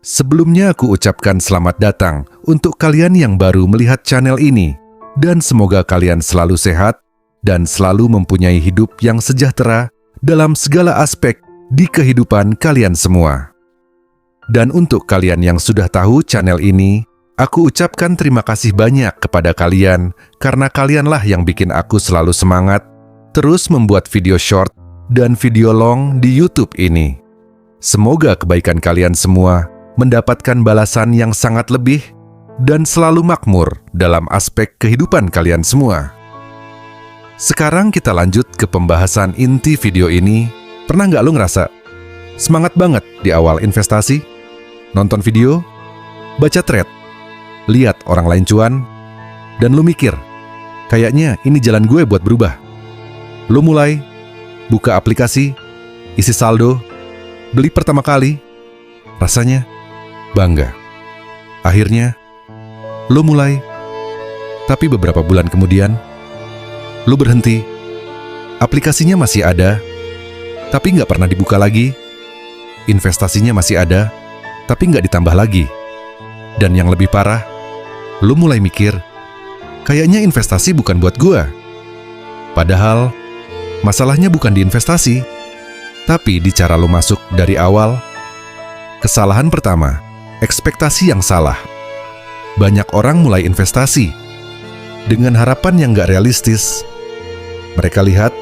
Sebelumnya aku ucapkan selamat datang untuk kalian yang baru melihat channel ini, dan semoga kalian selalu sehat dan selalu mempunyai hidup yang sejahtera dalam segala aspek di kehidupan kalian semua. Dan untuk kalian yang sudah tahu channel ini, aku ucapkan terima kasih banyak kepada kalian karena kalianlah yang bikin aku selalu semangat terus membuat video short dan video long di YouTube ini. Semoga kebaikan kalian semua mendapatkan balasan yang sangat lebih dan selalu makmur dalam aspek kehidupan kalian semua. Sekarang kita lanjut ke pembahasan inti video ini. Pernah nggak lo ngerasa semangat banget di awal investasi? Nonton video, baca thread, lihat orang lain cuan, dan lo mikir, kayaknya ini jalan gue buat berubah. Lo mulai buka aplikasi, isi saldo, beli pertama kali, rasanya bangga. Akhirnya, lo mulai, tapi beberapa bulan kemudian, lo berhenti. Aplikasinya masih ada, tapi nggak pernah dibuka lagi. Investasinya masih ada, tapi nggak ditambah lagi. Dan yang lebih parah, lo mulai mikir, kayaknya investasi bukan buat gua. Padahal, masalahnya bukan di investasi, tapi di cara lo masuk dari awal. Kesalahan pertama, ekspektasi yang salah. Banyak orang mulai investasi dengan harapan yang nggak realistis. Mereka lihat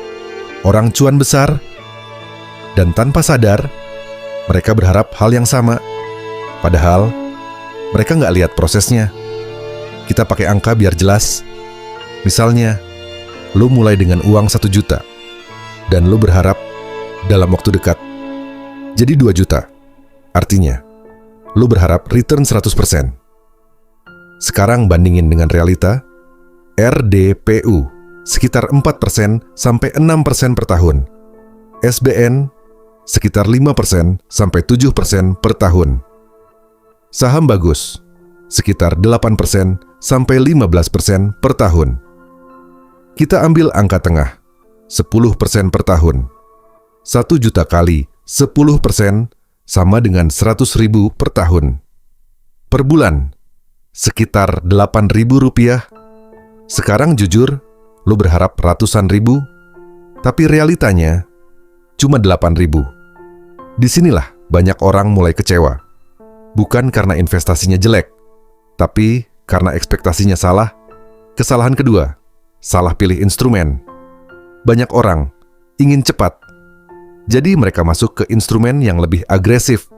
orang cuan besar, dan tanpa sadar, mereka berharap hal yang sama. Padahal, mereka nggak lihat prosesnya. Kita pakai angka biar jelas. Misalnya, lo mulai dengan uang 1 juta, dan lo berharap dalam waktu dekat jadi 2 juta. Artinya, lo berharap return 100%. Sekarang bandingin dengan realita, RDPU sekitar 4% sampai 6% per tahun. SBN sekitar 5% sampai 7% per tahun. Saham bagus sekitar 8% sampai 15% per tahun. Kita ambil angka tengah, 10% per tahun. 1 juta kali 10% sama dengan 100.000 per tahun. Per bulan, sekitar 8.000 rupiah. Sekarang jujur, lo berharap ratusan ribu, tapi realitanya cuma 8.000. Disinilah banyak orang mulai kecewa. Bukan karena investasinya jelek, tapi karena ekspektasinya salah. Kesalahan kedua, salah pilih instrumen. Banyak orang ingin cepat, jadi mereka masuk ke instrumen yang lebih agresif.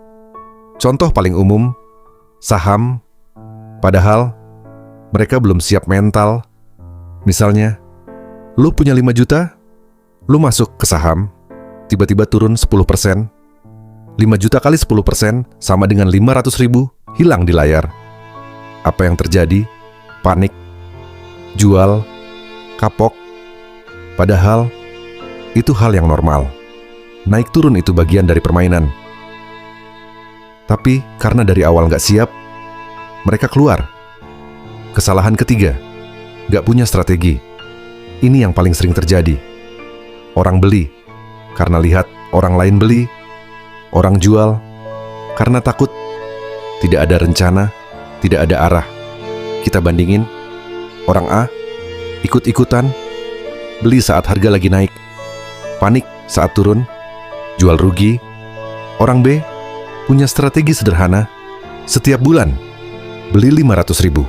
Contoh paling umum, saham. Padahal mereka belum siap mental. Misalnya, lu punya 5 juta, lu masuk ke saham, tiba-tiba turun 10%. 5 juta kali 10% sama dengan 500.000 hilang di layar. Apa yang terjadi? Panik, jual, kapok. Padahal itu hal yang normal. Naik turun itu bagian dari permainan. Tapi karena dari awal nggak siap, mereka keluar. Kesalahan ketiga, nggak punya strategi. Ini yang paling sering terjadi. Orang beli karena lihat orang lain beli. Orang jual karena takut. Tidak ada rencana, tidak ada arah. Kita bandingin, orang A ikut-ikutan, beli saat harga lagi naik, panik saat turun, jual rugi. Orang B punya strategi sederhana, setiap bulan beli 500.000.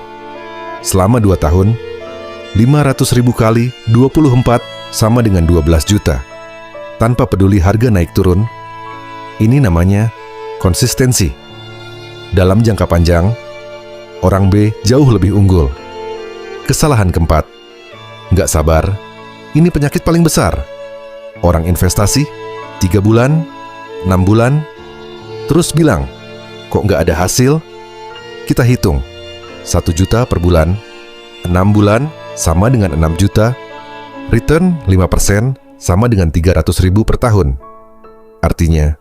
Selama 2 tahun, 500.000 kali 24 sama dengan 12 juta. Tanpa peduli harga naik turun. Ini namanya konsistensi. Dalam jangka panjang, orang B jauh lebih unggul. Kesalahan keempat, nggak sabar. Ini penyakit paling besar. Orang investasi 3 bulan, 6 bulan, terus bilang, kok nggak ada hasil? Kita hitung, 1 juta per bulan, 6 bulan sama dengan 6 juta, return 5% sama dengan 300.000 per tahun. Artinya,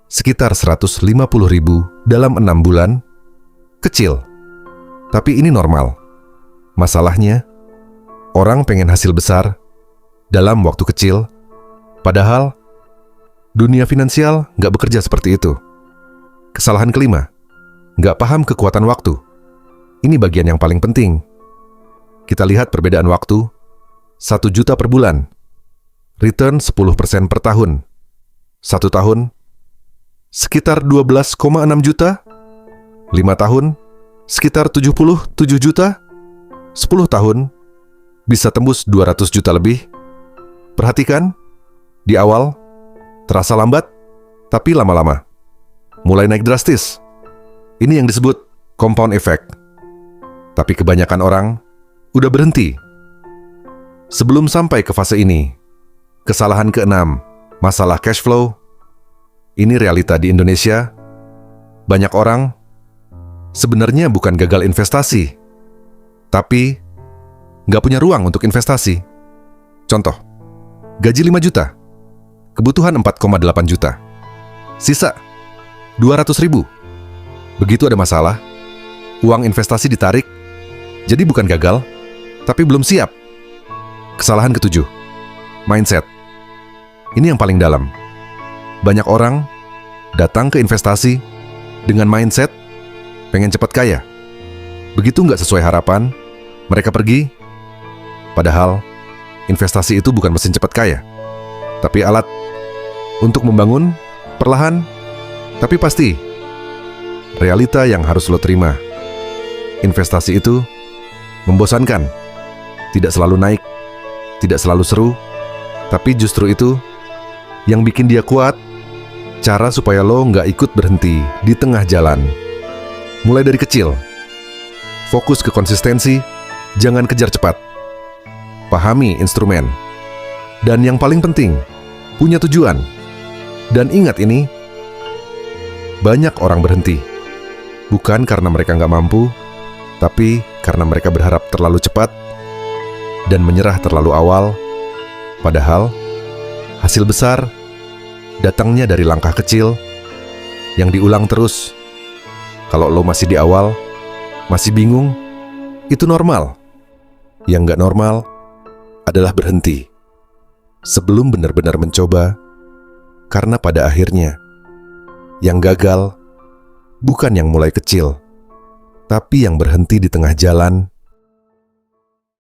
sekitar 150.000 dalam 6 bulan. Kecil, tapi ini normal. Masalahnya, orang pengen hasil besar dalam waktu kecil, padahal dunia finansial nggak bekerja seperti itu. Kesalahan kelima, nggak paham kekuatan waktu. Ini bagian yang paling penting. Kita lihat perbedaan waktu, 1 juta per bulan. Return 10% per tahun. 1 tahun, sekitar 12,6 juta. 5 tahun, sekitar 77 juta. 10 tahun, bisa tembus 200 juta lebih. Perhatikan, di awal, terasa lambat, tapi lama-lama mulai naik drastis. Ini yang disebut compound effect. Tapi kebanyakan orang udah berhenti. Sebelum sampai ke fase ini, kesalahan keenam, masalah cash flow. Ini realita di Indonesia. Banyak orang sebenarnya bukan gagal investasi, tapi nggak punya ruang untuk investasi. Contoh, gaji 5 juta, kebutuhan 4,8 juta, sisa 200.000. Begitu ada masalah, uang investasi ditarik, jadi bukan gagal, tapi belum siap. Kesalahan ketujuh, mindset. Ini yang paling dalam. Banyak orang datang ke investasi dengan mindset pengen cepat kaya. Begitu nggak sesuai harapan, mereka pergi. Padahal investasi itu bukan mesin cepat kaya, tapi alat untuk membangun perlahan, tapi pasti. Realita yang harus lo terima. Investasi itu membosankan, tidak selalu naik, tidak selalu seru, tapi justru itu yang bikin dia kuat. Cara supaya lo nggak ikut berhenti di tengah jalan. Mulai dari kecil, fokus ke konsistensi, jangan kejar cepat. Pahami instrumen. Dan yang paling penting, punya tujuan. Dan ingat ini, banyak orang berhenti. Bukan karena mereka nggak mampu, tapi karena mereka berharap terlalu cepat dan menyerah terlalu awal. Padahal, hasil besar datangnya dari langkah kecil yang diulang terus. Kalau lo masih di awal, masih bingung, itu normal. Yang nggak normal adalah berhenti sebelum benar-benar mencoba, karena pada akhirnya yang gagal bukan yang mulai kecil, tapi yang berhenti di tengah jalan